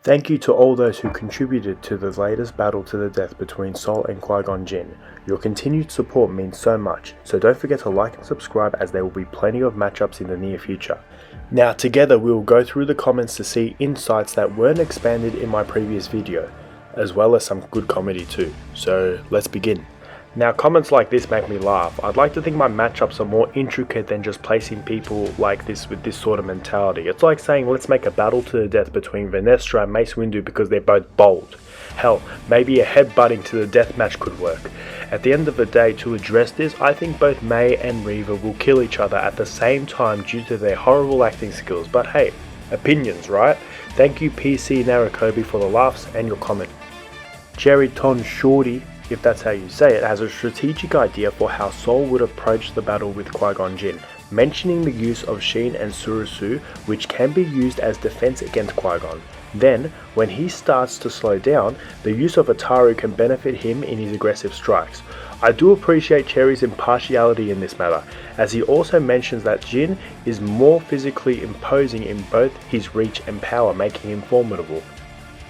Thank you to all those who contributed to the latest battle to the death between Sol and Qui-GON Jinn. Your continued support means so much, so don't forget to like and subscribe as there will be plenty of matchups in the near future. Now together we will go through the comments to see insights that weren't expanded in my previous video, as well as some good comedy too, so let's begin. Now comments like this make me laugh. I'd like to think my matchups are more intricate than just placing people like this with this sort of mentality. It's like saying let's make a battle to the death between Venestra and Mace Windu because they're both bold. Hell, maybe a headbutting to the death match could work. At the end of the day, to address this, I think both May and Reva will kill each other at the same time due to their horrible acting skills, but hey, opinions, right? Thank you PC Narakobi for the laughs and your comment. Jerry Ton Shorty, if that's how you say it, has a strategic idea for how Sol would approach the battle with Qui-GON Jinn, mentioning the use of Sheen and Surusu, which can be used as defense against Qui-GON. Then, when he starts to slow down, the use of Ataru can benefit him in his aggressive strikes. I do appreciate Cherry's impartiality in this matter, as he also mentions that Jinn is more physically imposing in both his reach and power, making him formidable.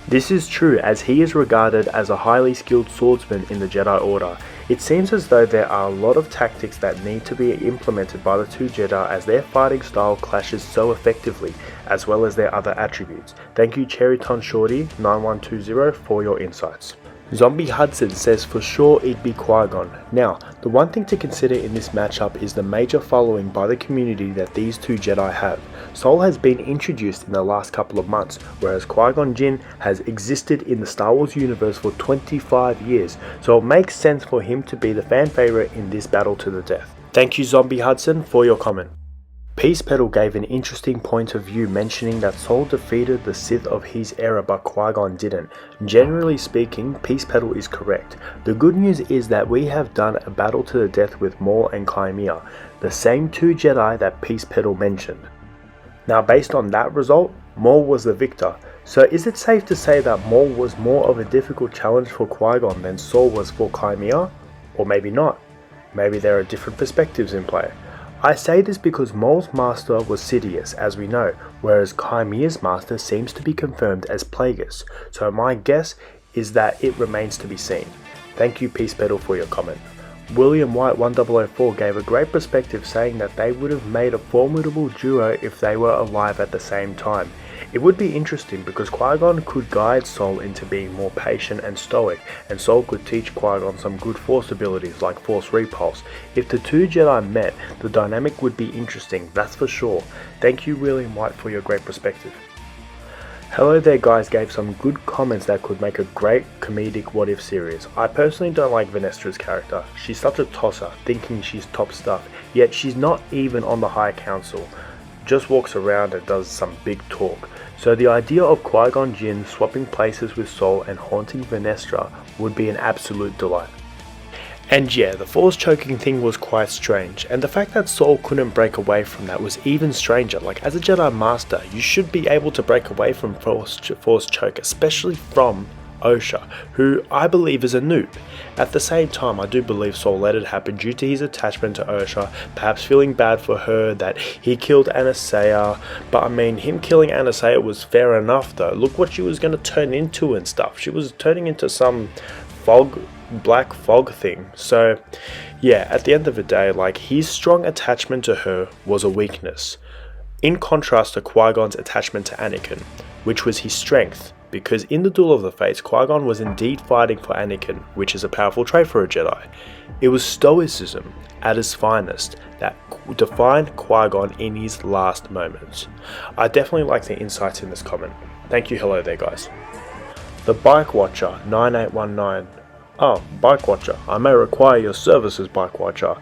This is true as he is regarded as a highly skilled swordsman in the Jedi Order. It seems as though there are a lot of tactics that need to be implemented by the two Jedi as their fighting style clashes so effectively, as well as their other attributes. Thank you Cherryton Shorty 9120 for your insights. Zombie Hudson says for sure it'd be Qui-GON. Now, the one thing to consider in this matchup is the major following by the community that these two Jedi have. Sol has been introduced in the last couple of months, whereas Qui-GON Jinn has existed in the Star Wars universe for 25 years, so it makes sense for him to be the fan favorite in this battle to the death. Thank you Zombie Hudson for your comment. Peace Pedal gave an interesting point of view, mentioning that Sol defeated the Sith of his era but Qui-GON didn't. Generally speaking, Peace Pedal is correct. The good news is that we have done a battle to the death with Maul and Qimir, the same two Jedi that Peace Pedal mentioned. Now based on that result, Maul was the victor. So is it safe to say that Maul was more of a difficult challenge for Qui-GON than Sol was for Qimir? Or maybe not. Maybe there are different perspectives in play. I say this because Maul's master was Sidious, as we know, whereas Chimir's master seems to be confirmed as Plagueis, so my guess is that it remains to be seen. Thank you Peace Pedal for your comment. William White 1004 gave a great perspective, saying that they would have made a formidable duo if they were alive at the same time. It would be interesting because Qui-GON could guide Sol into being more patient and stoic, and Sol could teach Qui-GON some good Force abilities like Force Repulse. If the two Jedi met, the dynamic would be interesting, that's for sure. Thank you William White for your great perspective. Hello there guys gave some good comments that could make a great comedic what if series. I personally don't like Venestra's character. She's such a tosser, thinking she's top stuff, yet she's not even on the High Council. Just walks around and does some big talk. So the idea of Qui-GON Jinn swapping places with Sol and haunting Venestra would be an absolute delight. And yeah, the Force choking thing was quite strange, and the fact that Sol couldn't break away from that was even stranger. Like, as a Jedi Master, you should be able to break away from Force choke, especially from Osha, who I believe is a noob. At the same time, I do believe Sol let it happen due to his attachment to Osha, perhaps feeling bad for her that he killed Anastasia, but I mean, him killing Anastasia was fair enough though. Look what she was going to turn into and stuff. She was turning into some black fog thing. So yeah, at the end of the day, like, his strong attachment to her was a weakness, in contrast to Qui-GON's attachment to Anakin, which was his strength. Because in the Duel of the Fates, Qui-GON was indeed fighting for Anakin, which is a powerful trait for a Jedi. It was stoicism at its finest that defined Qui-GON in his last moments. I definitely like the insights in this comment. Thank you, hello there guys. The Bike Watcher 9819. Oh, Bike Watcher, I may require your services, Bike Watcher.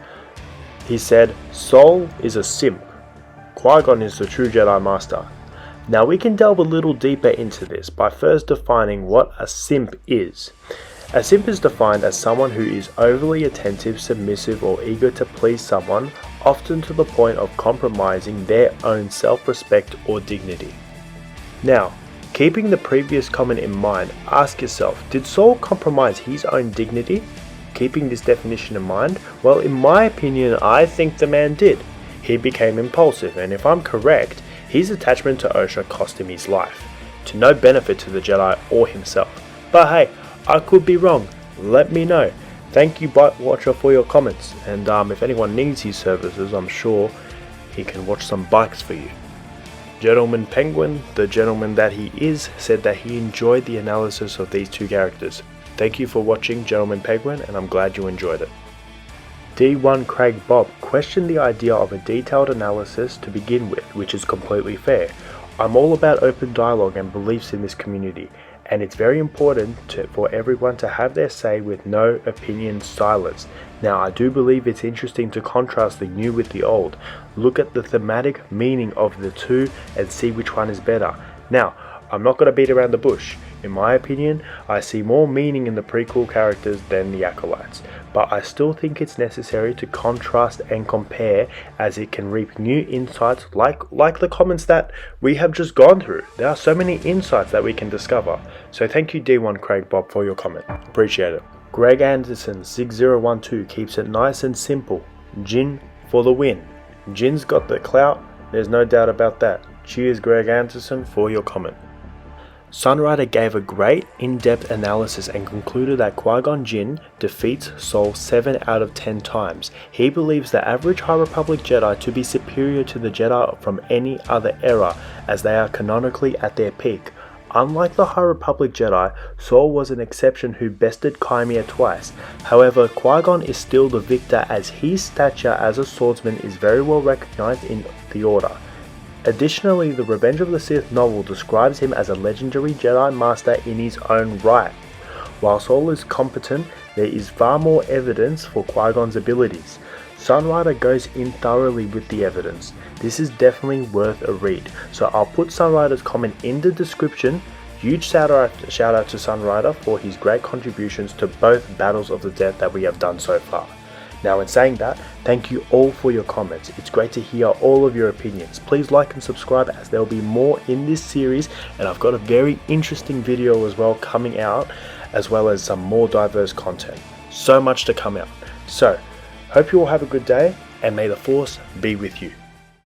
He said, Sol is a simp. Qui-GON is the true Jedi Master. Now we can delve a little deeper into this by first defining what a simp is. A simp is defined as someone who is overly attentive, submissive, or eager to please someone, often to the point of compromising their own self-respect or dignity. Now, keeping the previous comment in mind, ask yourself, did Sol compromise his own dignity? Keeping this definition in mind, well, in my opinion, I think the man did. He became impulsive, and if I'm correct, his attachment to Osha cost him his life. to no benefit to the Jedi or himself. But hey, I could be wrong, let me know. Thank you Bite Watcher for your comments, and if anyone needs his services, I'm sure he can watch some bikes for you. Gentleman Penguin, the gentleman that he is, said that he enjoyed the analysis of these two characters. Thank you for watching Gentleman Penguin, and I'm glad you enjoyed it. D1 Craig Bob questioned the idea of a detailed analysis to begin with, which is completely fair. I'm all about open dialogue and beliefs in this community, and it's very important for everyone to have their say with no opinion silenced. Now, I do believe it's interesting to contrast the new with the old, look at the thematic meaning of the two and see which one is better. Now, I'm not going to beat around the bush. In my opinion, I see more meaning in the prequel characters than the acolytes, but I still think it's necessary to contrast and compare, as it can reap new insights like the comments that we have just gone through. There are so many insights that we can discover. So thank you D1 Craig Bob for your comment. Appreciate it. Greg Anderson 6012 keeps it nice and simple. Jinn for the win. Jinn's got the clout, there's no doubt about that. Cheers Greg Anderson for your comment. Sunryder gave a great in-depth analysis and concluded that Qui-GON Jinn defeats Sol 7 out of 10 times. He believes the average High Republic Jedi to be superior to the Jedi from any other era, as they are canonically at their peak. Unlike the High Republic Jedi, Sol was an exception who bested Qimir twice. However, Qui-Gon is still the victor, as his stature as a swordsman is very well recognized in the Order. Additionally, the Revenge of the Sith novel describes him as a legendary Jedi Master in his own right. While Sol is competent, there is far more evidence for Qui-Gon's abilities. Sunryder goes in thoroughly with the evidence. This is definitely worth a read, so I'll put Sunryder's comment in the description. Huge shout out to Sunryder for his great contributions to both Battles of the Death that we have done so far. Now, in saying that, thank you all for your comments. It's great to hear all of your opinions. Please like and subscribe, as there will be more in this series, and I've got a very interesting video as well coming out, as well as some more diverse content. So much to come out. So, hope you all have a good day, and may the Force be with you.